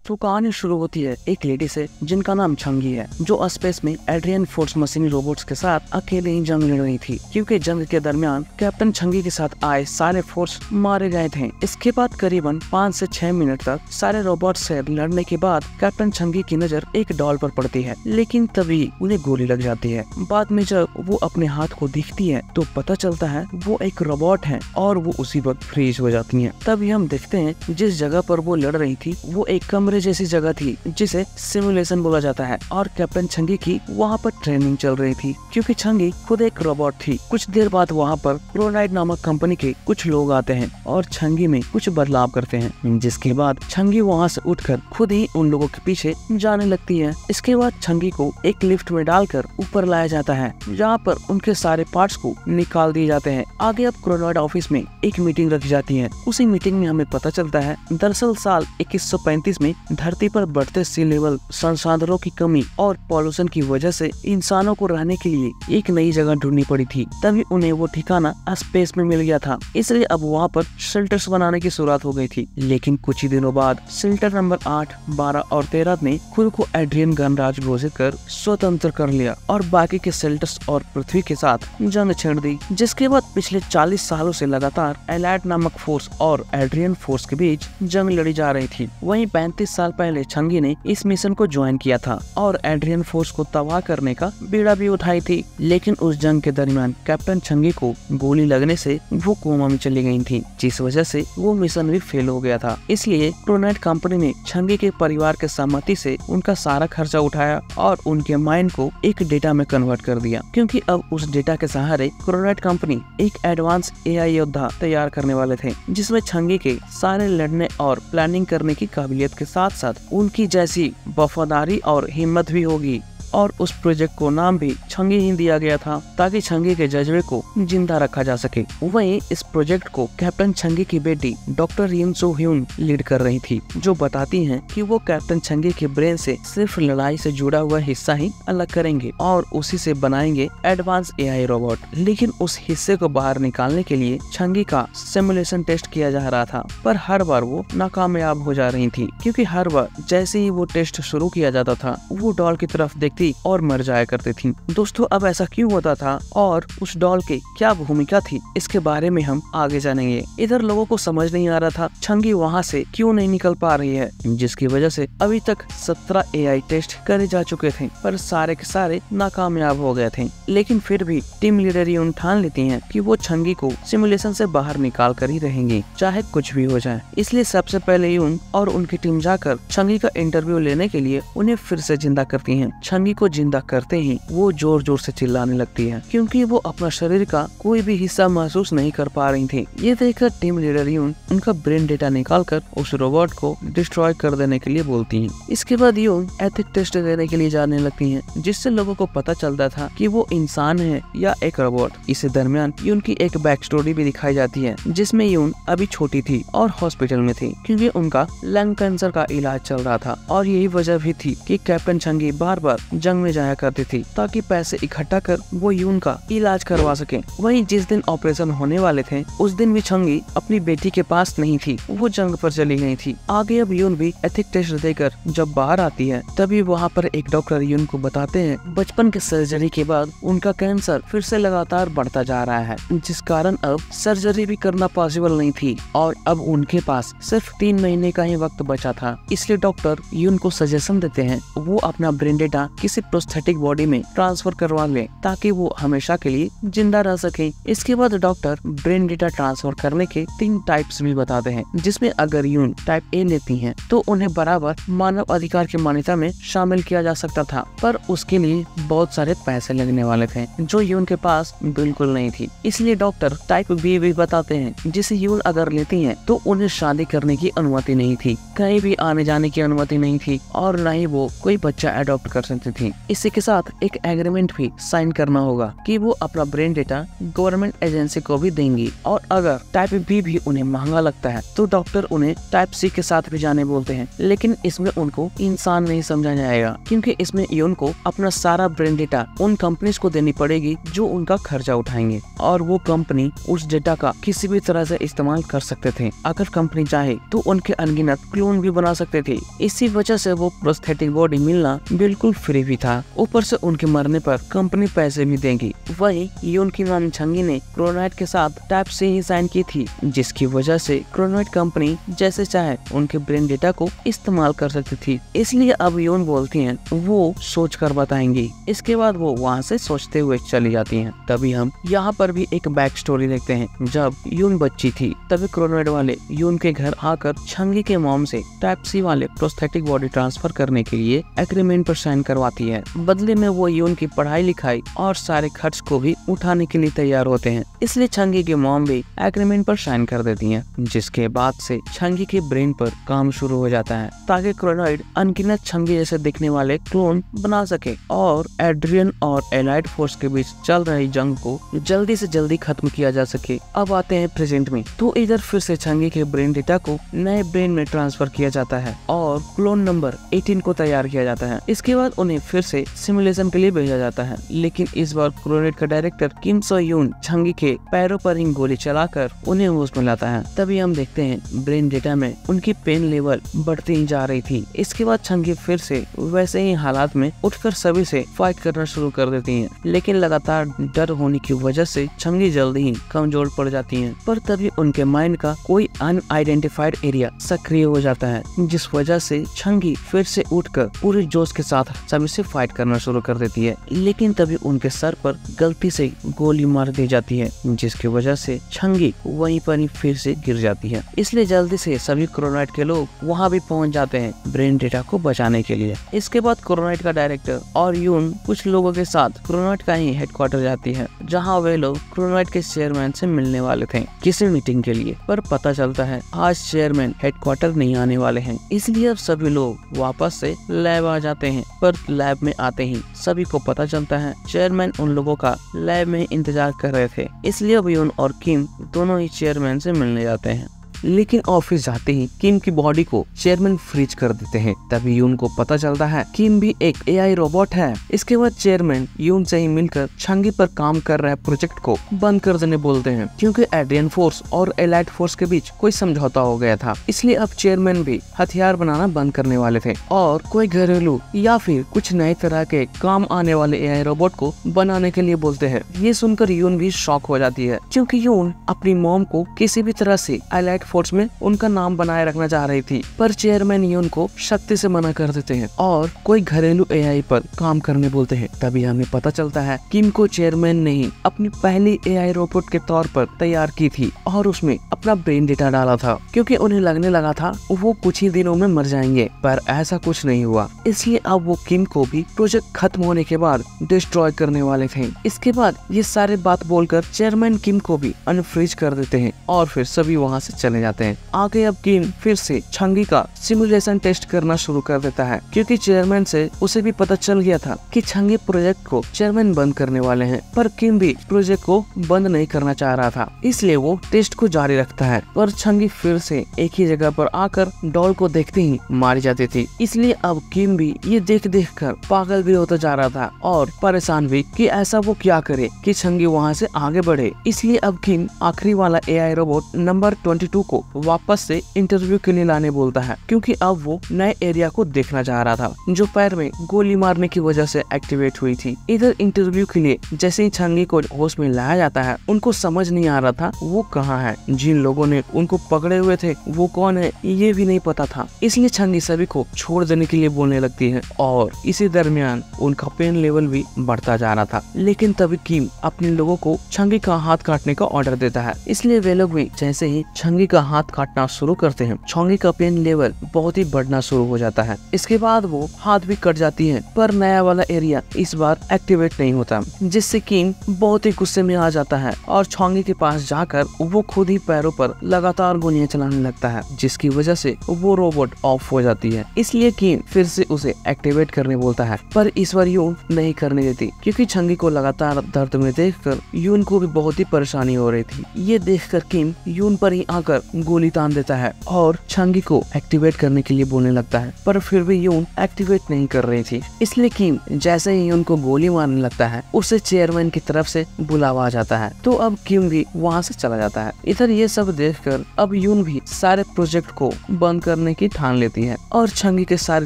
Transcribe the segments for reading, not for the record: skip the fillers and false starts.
तो कहानी शुरू होती है एक लेडी से जिनका नाम छंगी है, जो स्पेस में एड्रियन फोर्स मशीनी रोबोट्स के साथ अकेले ही जंग लड़ रही थी, क्योंकि जंग के दरमियान कैप्टन छंगी के साथ आए सारे फोर्स मारे गए थे। इसके बाद करीबन 5 से 6 मिनट तक सारे रोबोट से लड़ने के बाद कैप्टन छंगी की नजर एक डॉल पर पड़ती है, लेकिन तभी उन्हें गोली लग जाती है। बाद में जब वो अपने हाथ को दिखती है तो पता चलता है वो एक रोबोट है और वो उसी वक्त फ्रीज हो जाती है। तभी हम देखते हैं जिस जगह पर वो लड़ रही थी वो एक कमरे जैसी जगह थी जिसे सिमुलेशन बोला जाता है, और कैप्टन छंगी की वहाँ पर ट्रेनिंग चल रही थी, क्योंकि छंगी खुद एक रोबोट थी। कुछ देर बाद वहाँ पर क्रोनाइट नामक कंपनी के कुछ लोग आते हैं और छंगी में कुछ बदलाव करते हैं, जिसके बाद छंगी वहाँ से उठकर खुद ही उन लोगों के पीछे जाने लगती है। इसके बाद छंगी को एक लिफ्ट में डालकर ऊपर लाया जाता है, जहाँ पर उनके सारे पार्ट्स को निकाल दिए जाते हैं। आगे अब क्रोनाइट ऑफिस में एक मीटिंग रखी जाती है। उसी मीटिंग में हमें पता चलता है दरअसल साल 2135 में धरती पर बढ़ते सी लेवल, संसाधनों की कमी और पॉल्यूशन की वजह से इंसानों को रहने के लिए एक नई जगह ढूंढनी पड़ी थी। तभी उन्हें वो ठिकाना स्पेस में मिल गया था, इसलिए अब वहाँ पर शेल्टर्स बनाने की शुरुआत हो गई थी। लेकिन कुछ ही दिनों बाद शेल्टर नंबर 8, 12 और 13 ने खुद को एड्रियन गणराज्य घोषित कर स्वतंत्र कर लिया और बाकी के शेल्टर्स और पृथ्वी के साथ जंग छेड़ दी। जिसके बाद पिछले 40 सालों से लगातार एलाइट नामक फोर्स और एड्रियन फोर्स के बीच जंग लड़ी जा रही थी। वहीं 35 साल पहले छंगी ने इस मिशन को ज्वाइन किया था और एड्रियन फोर्स को तबाह करने का बीड़ा भी उठाई थी। लेकिन उस जंग के दरमियान कैप्टन छंगी को गोली लगने से वो कोमा में चली गई थी, जिस वजह से वो मिशन भी फेल हो गया था। इसलिए क्रोनाइट कंपनी ने छंगी के परिवार के सहमति से उनका सारा खर्चा उठाया और उनके माइंड को एक डेटा में कन्वर्ट कर दिया, क्योंकि अब उस डेटा के सहारे क्रोनाइट कंपनी एक एडवांस एआई योद्धा तैयार करने वाले थे, जिसमें छंगी के सारे लड़ने और प्लानिंग करने की काबिलियत के साथ साथ उनकी जैसी वफादारी और हिम्मत भी होगी। और उस प्रोजेक्ट को नाम भी छंगी ही दिया गया था, ताकि छंगी के जज्बे को जिंदा रखा जा सके। वहीं इस प्रोजेक्ट को कैप्टन छंगी की बेटी डॉक्टर यून सो ह्यून लीड कर रही थी, जो बताती हैं कि वो कैप्टन छंगी के ब्रेन से सिर्फ लड़ाई से जुड़ा हुआ हिस्सा ही अलग करेंगे और उसी से बनाएंगे एडवांस एआई रोबोट। लेकिन उस हिस्से को बाहर निकालने के लिए छंगी का सिमुलेशन टेस्ट किया जा रहा था, पर हर बार वो नाकामयाब हो जा रही थी, क्योंकि हर बार जैसे ही वो टेस्ट शुरू किया जाता था वो डॉल की तरफ देखती और मर जाया करती थी। दोस्तों, अब ऐसा क्यों होता था और उस डॉल की क्या भूमिका थी, इसके बारे में हम आगे जानेंगे। इधर लोगों को समझ नहीं आ रहा था छंगी वहाँ से क्यों नहीं निकल पा रही है, जिसकी वजह से अभी तक 17 एआई टेस्ट करे जा चुके थे, पर सारे के सारे नाकामयाब हो गए थे। लेकिन फिर भी टीम लीडर यून ठान लेती हैं कि वो छंगी को सिमुलेशन से बाहर निकाल कर ही रहेंगी, चाहे कुछ भी हो जाए। इसलिए सबसे पहले यून और उनकी टीम जाकर छंगी का इंटरव्यू लेने के लिए उन्हें फिर से जिंदा करती है। छंगी को जिंदा करते ही वो जोर जोर से चिल्लाने लगती है, क्योंकि वो अपना शरीर का कोई भी हिस्सा महसूस नहीं कर पा रही थी। ये देखकर टीम लीडर यून उनका ब्रेन डेटा निकालकर उस रोबोट को डिस्ट्रॉय कर देने के लिए बोलती हैं। इसके बाद यून एथिक टेस्ट देने के लिए जाने लगती हैं, जिससे लोगों को पता चलता था कि वो इंसान है या एक रोबोट। इसी दरमियान यून की एक बैक स्टोरी भी दिखाई जाती है, जिसमें यून अभी छोटी थी और हॉस्पिटल में थी, क्योंकि उनका लंग कैंसर का इलाज चल रहा था। और यही वजह भी थी कि कैप्टन छंगी बार बार जंग में जाया करती थी, ताकि पैसे इकट्ठा कर वो यून का इलाज करवा सके। वहीं जिस दिन ऑपरेशन होने वाले थे उस दिन भी छंगी अपनी बेटी के पास नहीं थी, वो जंग पर चली गई थी। आगे अब यून भी एथिक टेस्ट देकर जब बाहर आती है, तभी वहाँ पर एक डॉक्टर यून को बताते हैं बचपन के सर्जरी के बाद उनका कैंसर फिर से लगातार बढ़ता जा रहा है, जिस कारण अब सर्जरी भी करना पॉसिबल नहीं थी और अब उनके पास सिर्फ 3 महीने का ही वक्त बचा था। इसलिए डॉक्टर यून को सजेशन देते हैं वो अपना ब्रेन डेटा किसी प्रोस्थेटिक बॉडी में ट्रांसफर करवा ले, ताकि वो हमेशा के लिए जिंदा रह सके। इसके बाद डॉक्टर ब्रेन डेटा ट्रांसफर करने के 3 टाइप्स भी बताते हैं, जिसमें अगर यून टाइप ए लेती हैं तो उन्हें बराबर मानव अधिकार की मान्यता में शामिल किया जा सकता था, पर उसके लिए बहुत सारे पैसे लगने वाले थे, जो यून के पास बिल्कुल नहीं थी। इसलिए डॉक्टर टाइप बी भी बताते हैं, जिसे यून अगर लेती हैं तो उन्हें शादी करने की अनुमति नहीं थी, कहीं भी आने जाने की अनुमति नहीं थी और न ही वो कोई बच्चा अडॉप्ट कर सकती थी। इसी के साथ एक एग्रीमेंट भी साइन करना होगा कि वो अपना ब्रेन डेटा गवर्नमेंट एजेंसी को भी देंगी, और अगर टाइप बी भी उन्हें महंगा लगता है तो डॉक्टर उन्हें टाइप सी के साथ भी जाने बोलते हैं। लेकिन इसमें उनको इंसान नहीं समझा जाएगा, क्योंकि इसमें यून को अपना सारा ब्रेन डेटा उन कंपनीज को देनी पड़ेगी जो उनका खर्चा उठाएंगे, और वो कंपनी उस डेटा का किसी भी तरह से इस्तेमाल कर सकते थे। अगर कंपनी चाहे तो उनके अनगिनत क्लोन भी बना सकते थे। इसी वजह से वो प्रोस्थेटिक बॉडी मिलना बिल्कुल फ्री भी था। ऊपर से उनके मरने पर कंपनी पैसे भी देगी। वही यून की मां छंगी ने क्रोनॉइड के साथ टाइप से ही साइन की थी, जिसकी वजह से क्रोनॉइड कंपनी जैसे चाहे उनके ब्रेन डेटा को इस्तेमाल कर सकती थी। इसलिए अब यून बोलती हैं वो सोच कर बताएंगी। इसके बाद वो वहाँ से सोचते हुए चली जाती हैं। तभी हम यहाँ पर भी एक बैक स्टोरी देखते हैं। जब यून बच्ची थी तभी क्रोनॉइड वाले यून के घर आकर छंगी के मॉम से टाइप सी वाले प्रोस्थेटिक बॉडी ट्रांसफर करने के लिए एग्रीमेंट पर साइन करवाती है। बदले में वो यून की पढ़ाई लिखाई और सारे खर्च को भी उठाने के लिए तैयार होते हैं। इसलिए छंगी के मॉम भी एग्रीमेंट पर साइन कर देती हैं, जिसके बाद से छंगी के ब्रेन पर काम शुरू हो जाता है ताकि क्रोनॉइड अनगिनत छंगी जैसे दिखने वाले क्लोन बना सके और एड्रियन और एलाइड फोर्स के बीच चल रही जंग को जल्दी से जल्दी खत्म किया जा सके। अब आते हैं प्रेजेंट में, तो इधर फिर से छंगी के ब्रेन डेटा को नए ब्रेन में ट्रांसफर किया जाता है और क्लोन नंबर 18 को तैयार किया जाता है। इसके बाद उन्हें फिर से सिमुलेशन के लिए भेजा जाता है, लेकिन इस बार क्रोनॉइड का डायरेक्टर किम सो यून छंगी के पैरों पर ही गोली चलाकर उन्हें होश में लाता है। तभी हम देखते हैं ब्रेन डेटा में उनकी पेन लेवल बढ़ती ही जा रही थी। इसके बाद छंगी फिर से वैसे ही हालात में उठकर सभी से फाइट करना शुरू कर देती हैं, लेकिन लगातार डर होने की वजह से छंगी जल्दी ही कमजोर पड़ जाती हैं। पर तभी उनके माइंड का कोई अनआइडेंटिफाइड एरिया सक्रिय हो जाता है, जिस वजह से छंगी फिर से उठकर पूरे जोश के साथ सभी से फाइट करना शुरू कर देती है। लेकिन तभी उनके सर पर गलती से गोली मार दी जाती है, जिसकी वजह से छंगी वहीं पर ही फिर से गिर जाती है। इसलिए जल्दी से सभी क्रोनॉइड के लोग वहाँ भी पहुँच जाते हैं ब्रेन डेटा को बचाने के लिए। इसके बाद क्रोनॉइड का डायरेक्टर और यून कुछ लोगों के साथ क्रोनॉइड का ही हेडक्वार्टर जाती है, जहाँ वे लोग क्रोनॉइड के चेयरमैन से मिलने वाले थे किसी मीटिंग के लिए। पर पता चलता है आज चेयरमैन हेडक्वार्टर नहीं आने वाले हैं। इसलिए अब सभी लोग वापस से लैब आ जाते हैं। पर लैब में आते ही सभी को पता चलता है चेयरमैन उन लोगों का लैब में इंतजार कर रहे थे। इसलिए अब यून और किम दोनों ही चेयरमैन से मिलने जाते हैं। लेकिन ऑफिस जाते ही किम की बॉडी को चेयरमैन फ्रीज कर देते हैं। तभी यून को पता चलता है किम भी एक एआई रोबोट है। इसके बाद चेयरमैन यून से ही मिलकर छंगी पर काम कर रहे प्रोजेक्ट को बंद कर देने बोलते हैं, क्योंकि एड्रियन फोर्स और एलाइड फोर्स के बीच कोई समझौता हो गया था। इसलिए अब चेयरमैन भी हथियार बनाना बंद करने वाले थे और कोई घरेलू या फिर कुछ नए तरह के काम आने वाले एआई रोबोट को बनाने के लिए बोलते हैं। ये सुनकर यून भी शॉक हो जाती है, क्योंकि यून अपनी मॉम को किसी भी तरह से एलाइड फोर्स में उनका नाम बनाए रखना चाह रही थी। पर चेयरमैन यून को शक्ति से मना कर देते हैं और कोई घरेलू एआई पर काम करने बोलते हैं। तभी हमें पता चलता है किम को चेयरमैन ने ही अपनी पहली एआई रोबोट के तौर पर तैयार की थी और उसमें अपना ब्रेन डेटा डाला था, क्योंकि उन्हें लगने लगा था वो कुछ ही दिनों में मर जाएंगे। पर ऐसा कुछ नहीं हुआ। इसलिए अब वो किम को भी प्रोजेक्ट खत्म होने के बाद डिस्ट्रॉय करने वाले थे। इसके बाद ये सारे बात बोलकर चेयरमैन किम को भी अनफ्रीज कर देते हैं और फिर सभी वहाँ से चले जाते हैं। आगे अब किम फिर से छंगी का सिमुलेशन टेस्ट करना शुरू कर देता है, क्योंकि चेयरमैन से उसे भी पता चल गया था कि छंगी प्रोजेक्ट को चेयरमैन बंद करने वाले हैं। पर किम भी प्रोजेक्ट को बंद नहीं करना चाह रहा था, इसलिए वो टेस्ट को जारी रखता है। पर छंगी फिर से एक ही जगह पर आकर डॉल को देखते ही मारी जाती थी। इसलिए अब किम भी ये देख कर पागल भी होता जा रहा था और परेशान भी कि ऐसा वो क्या करे कि छंगी वहाँ से आगे बढ़े। इसलिए अब किम आखिरी वाला एआई रोबोट नंबर 22 को वापस से इंटरव्यू के लिए लाने बोलता है, क्योंकि अब वो नए एरिया को देखना चाह रहा था जो पैर में गोली मारने की वजह से एक्टिवेट हुई थी। इधर इंटरव्यू के लिए जैसे ही छंगी को होश में लाया जाता है, उनको समझ नहीं आ रहा था वो कहाँ है। जिन लोगों ने उनको पकड़े हुए थे वो कौन है ये भी नहीं पता था। इसलिए छंगी सभी को छोड़ देने के लिए बोलने लगती है और इसी दरमियान उनका पेन लेवल भी बढ़ता जा रहा था। लेकिन तभी किम अपने लोगों को छंगी का हाथ काटने का ऑर्डर देता है। इसलिए वे लोग भी जैसे ही छंगी का हाथ काटना शुरू करते हैं, छोंगी का पेन लेवल बहुत ही बढ़ना शुरू हो जाता है। इसके बाद वो हाथ भी कट जाती है, पर नया वाला एरिया इस बार एक्टिवेट नहीं होता, जिससे किम बहुत ही गुस्से में आ जाता है और छोंगी के पास जाकर वो खुद ही पैरों पर लगातार गोलियां चलाने लगता है, जिसकी वजह से वो रोबोट ऑफ हो जाती है। इसलिए किम फिर से उसे एक्टिवेट करने बोलता है, पर इस बार यून नहीं करने देती, क्योंकि छंगी को लगातार दर्द में देखकर यून को भी बहुत ही परेशानी हो रही थी। ये देखकर किम यून पर ही आकर गोली तान देता है और छंगी को एक्टिवेट करने के लिए बोलने लगता है, पर फिर भी यून एक्टिवेट नहीं कर रही थी। इसलिए किम जैसे ही यून को गोली मारने लगता है, उसे चेयरमैन की तरफ से बुलावा आ जाता है, तो अब किम भी वहाँ से चला जाता है। इधर ये सब देखकर अब यून भी सारे प्रोजेक्ट को बंद करने की ठान लेती है और छंगी के सारे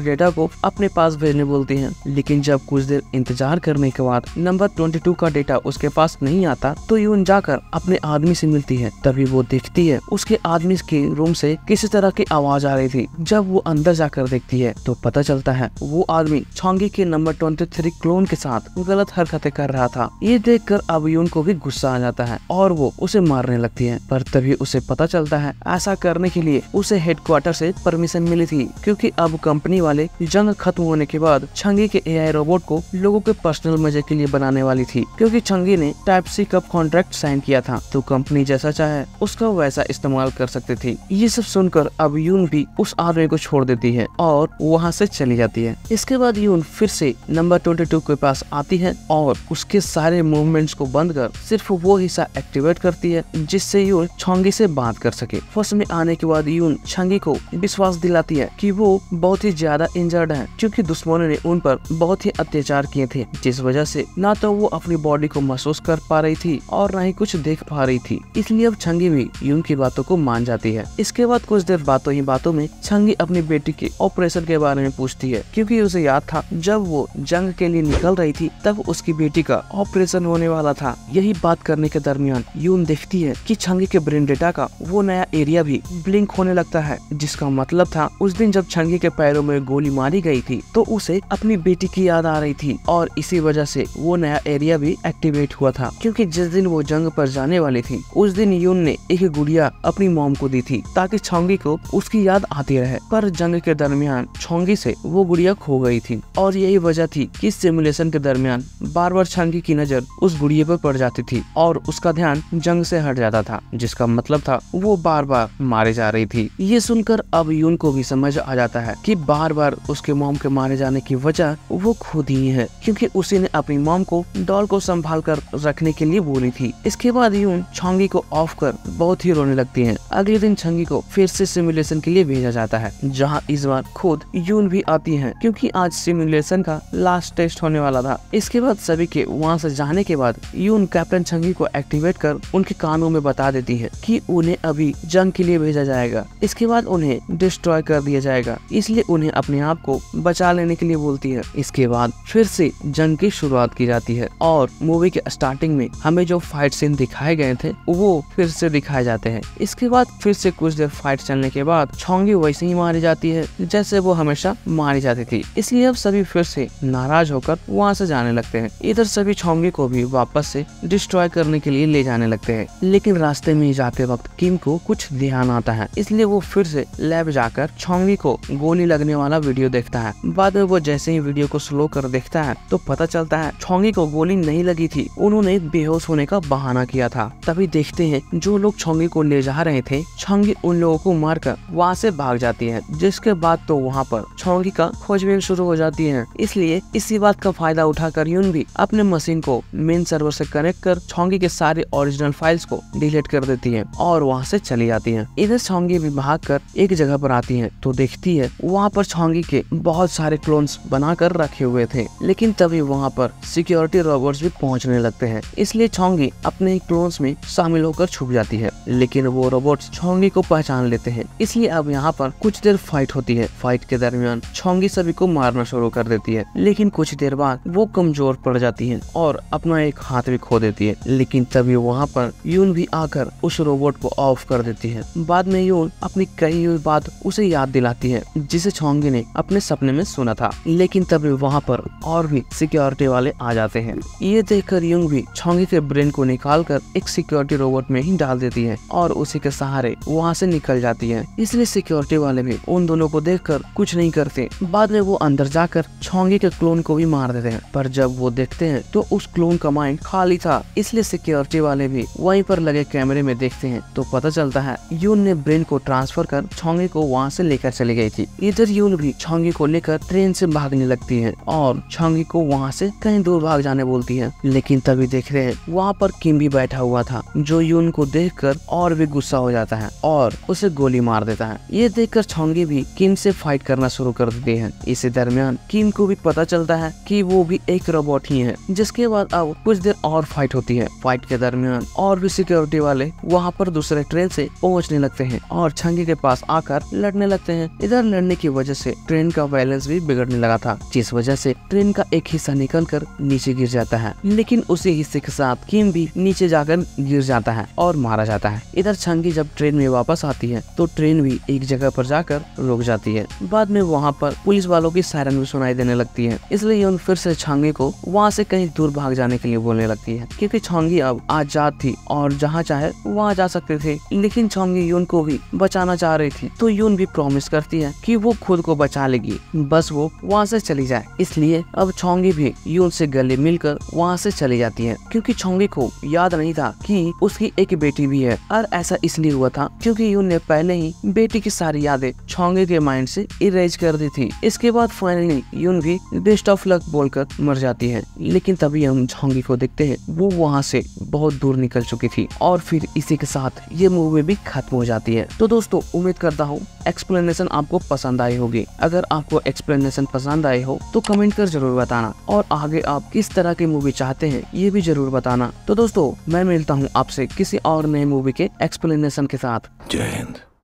डेटा को अपने पास भेजने बोलती है। लेकिन जब कुछ देर इंतजार करने के बाद नंबर 22 का डेटा उसके पास नहीं आता, तो यून जाकर अपने आदमी से मिलती है। तभी वो देखती है उसके आदमी के रूम से किसी तरह की आवाज आ रही थी। जब वो अंदर जाकर देखती है तो पता चलता है वो आदमी छोंगी के नंबर 23 क्लोन के साथ गलत हरकतें कर रहा था। ये देखकर अब यून को भी गुस्सा आ जाता है और वो उसे मारने लगती है, पर तभी उसे पता चलता है ऐसा करने के लिए उसे हेडक्वार्टर से परमिशन मिली थी, क्योंकि अब कंपनी वाले जंग खत्म होने के बाद छंगी के एआई रोबोट को लोगों के पर्सनल मजे के लिए बनाने वाली थी, क्योंकि छंगी ने टाइप सी का कॉन्ट्रैक्ट साइन किया था, तो कंपनी जैसा चाहे उसका वैसा इस्तेमाल कर सकती थी। ये सब सुनकर अब यून भी उस आदमी को छोड़ देती है और वहाँ से चली जाती है। इसके बाद यून फिर से नंबर 22 के पास आती है और उसके सारे मूवमेंट्स को बंद कर सिर्फ वो हिस्सा एक्टिवेट करती है, जिससे यून छंगी से बात कर सके। फर्स्ट में आने के बाद यून छंगी को विश्वास दिलाती है कि वो बहुत ही ज्यादा इंजर्ड है, क्योंकि दुश्मनों ने उन पर बहुत ही अत्याचार किए थे, जिस वजह से ना तो वो अपनी बॉडी को महसूस कर पा रही थी और ना ही कुछ देख पा रही थी। इसलिए अब छंगी भी यून की बातों को मान जाती है। इसके बाद कुछ देर बातों ही बातों में छंगी अपनी बेटी के ऑपरेशन के बारे में पूछती है, क्योंकि उसे याद था जब वो जंग के लिए निकल रही थी तब उसकी बेटी का ऑपरेशन होने वाला था। यही बात करने के दरमियान यून देखती है कि छंगी के ब्रेन डेटा का वो नया एरिया भी ब्लिंक होने लगता है, जिसका मतलब था उस दिन जब छंगी के पैरों में गोली मारी गई थी तो उसे अपनी बेटी की याद आ रही थी और इसी वजह से वो नया एरिया भी एक्टिवेट हुआ था, क्योंकि जिस दिन वो जंग पर जाने वाली थी उस दिन यून ने एक गुड़िया अपनी मॉम को दी थी ताकि छंगी को उसकी याद आती रहे, पर जंग के दरमियान छंगी से वो गुड़िया खो गई थी और यही वजह थी कि सिमुलेशन के दरमियान बार बार छंगी की नजर उस गुड़िया पर पड़ जाती थी और उसका ध्यान जंग से हट जाता था, जिसका मतलब था वो बार बार मारे जा रही थी। ये सुनकर अब यून को भी समझ आ जाता है कि बार बार उसके मॉम के मारे जाने की वजह वो खुद ही है, क्योंकि उसी ने अपनी मॉम को डॉल को संभाल कर रखने के लिए बोली थी। इसके बाद यून छंगी को ऑफ कर बहुत ही रोने लगती है। अगले दिन छंगी को फिर से सिमुलेशन के लिए भेजा जाता है, जहाँ इस बार खुद यून भी आती है, क्योंकि आज सिमुलेशन का लास्ट टेस्ट होने वाला था। इसके बाद सभी के वहाँ से जाने के बाद यून कैप्टन छंगी को एक्टिवेट कर उनके कानों में बता देती है कि उन्हें अभी जंग के लिए भेजा जाएगा। इसके बाद उन्हें डिस्ट्रॉय कर दिया जाएगा, इसलिए उन्हें अपने आप को बचा लेने के लिए बोलती है। इसके बाद फिर से जंग की शुरुआत की जाती है और मूवी के स्टार्टिंग में हमें जो फाइट सीन दिखाए गए थे वो फिर से दिखाए जाते हैं। इसके बाद फिर से कुछ देर फाइट चलने के बाद छंगी वैसे ही मारी जाती है जैसे वो हमेशा मारी जाती थी। इसलिए अब सभी फिर से नाराज होकर वहाँ से जाने लगते हैं। इधर सभी छंगी को भी वापस से डिस्ट्रॉय करने के लिए ले जाने लगते हैं, लेकिन रास्ते में जाते वक्त किम को कुछ ध्यान आता है, इसलिए वो फिर से लैब जाकर छंगी को गोली लगने वाला वीडियो देखता है। बाद में वो जैसे ही वीडियो को स्लो कर देखता है तो पता चलता है छंगी को गोली नहीं लगी थी, उन्होंने बेहोश होने का बहाना किया था। तभी देखते हैं जो लोग छंगी को ले जा रहे थे, छंगी उन लोगों को मारकर वहाँ से भाग जाती है, जिसके बाद तो वहाँ पर छंगी का खोजबीन शुरू हो जाती है। इसलिए इसी बात का फायदा उठाकर यून भी अपने मशीन को मेन सर्वर से कनेक्ट कर छंगी के सारे ओरिजिनल फाइल्स को डिलीट कर देती है और वहाँ से चली जाती है। इधर छंगी भी भागकर एक जगह पर आती है तो देखती है वहाँ पर छंगी के बहुत सारे क्लोन्स बनाकर रखे हुए थे, लेकिन तभी वहाँ पर सिक्योरिटी रोबोट्स भी पहुँचने लगते हैं। इसलिए छंगी अपने क्लोन्स में शामिल होकर छुप जाती है, लेकिन वो रोबोट्स छंगी को पहचान लेते हैं। इसलिए अब यहाँ पर कुछ देर फाइट होती है। फाइट के दरमियान छंगी सभी को मारना शुरू कर देती है, लेकिन कुछ देर बाद वो कमजोर पड़ जाती है और अपना एक हाथ भी खो देती है। लेकिन तभी वहाँ पर यून भी आकर उस रोबोट को ऑफ कर देती है। बाद में यून अपनी कही हुई बात उसे याद दिलाती है जिसे छंगी ने अपने सपने में सुना था, लेकिन तभी वहाँ पर और भी सिक्योरिटी वाले आ जाते हैं। ये देखकर यून भी छंगी के ब्रेन को निकाल कर एक सिक्योरिटी रोबोट में ही डाल देती है और उसी के साथ सहारे वहाँ से निकल जाती है। इसलिए सिक्योरिटी वाले भी उन दोनों को देखकर कुछ नहीं करते। बाद में वो अंदर जाकर छोंगी के क्लोन को भी मार देते हैं, पर जब वो देखते हैं तो उस क्लोन का माइंड खाली था। इसलिए सिक्योरिटी वाले भी वहीं पर लगे कैमरे में देखते हैं तो पता चलता है यून ने ब्रेन को ट्रांसफर कर छोंगी को वहाँ से लेकर चली गई थी। इधर यून भी छोंगी को लेकर ट्रेन से भागने लगती है और छोंगी को वहाँ से कहीं दूर भाग जाने बोलती है। लेकिन तभी देख रहे हैं वहाँ पर किम भी बैठा हुआ था, जो यून को देखकर और भी गुस्सा हो जाता है और उसे गोली मार देता है। ये देखकर छोंगी भी किम से फाइट करना शुरू कर देती है। इसी दरमियान किम को भी पता चलता है कि वो भी एक रोबोट ही है। जिसके बाद अब कुछ देर और फाइट होती है। फाइट के दरमियान और भी सिक्योरिटी वाले वहाँ पर दूसरे ट्रेन से पहुँचने लगते हैं और छोंगी के पास आकर लड़ने लगते हैं। इधर लड़ने की वजह से ट्रेन का बैलेंस भी बिगड़ने लगा था, जिस वजह से ट्रेन का एक हिस्सा निकलकर नीचे गिर जाता है। लेकिन उसी हिस्से के साथ किम भी नीचे जाकर गिर जाता है और मारा जाता है। इधर छोंगी जब ट्रेन में वापस आती है तो ट्रेन भी एक जगह पर जाकर रुक जाती है। बाद में वहाँ पर पुलिस वालों की सायरन भी सुनाई देने लगती है। इसलिए यून फिर से छोंगी को वहाँ से कहीं दूर भाग जाने के लिए बोलने लगती है, क्योंकि छोंगी अब आजाद थी और जहाँ चाहे वहाँ जा सकते थे। लेकिन छोंगी यून को भी बचाना चाह रही थी, तो यून भी प्रॉमिस करती है कि वो खुद को बचा लेगी, बस वो वहाँ से चली जाए। इसलिए अब छोंगी भी यून से गले मिलकर वहाँ से चली जाती है, क्योंकि छोंगी को याद नहीं था कि उसकी एक बेटी भी है। और ऐसा इसलिए हुआ था क्योंकि यून ने पहले ही बेटी की सारी यादें छोंगी के माइंड से इरेज कर दी थी। इसके बाद फाइनली यून भी बेस्ट ऑफ लक बोलकर मर जाती है। लेकिन तभी हम छोंगी को देखते हैं वो वहाँ से बहुत दूर निकल चुकी थी। और फिर इसी के साथ ये मूवी भी खत्म हो जाती है। तो दोस्तों उम्मीद करता हूँ एक्सप्लेनेशन आपको पसंद आई होगी। अगर आपको एक्सप्लेनेशन पसंद आई हो तो कमेंट कर जरूर बताना, और आगे आप किस तरह की मूवी चाहते हैं ये भी जरूर बताना। तो दोस्तों मैं मिलता हूँ आपसे किसी और नए मूवी के एक्सप्लेनेशन के साथ। जय हिंद।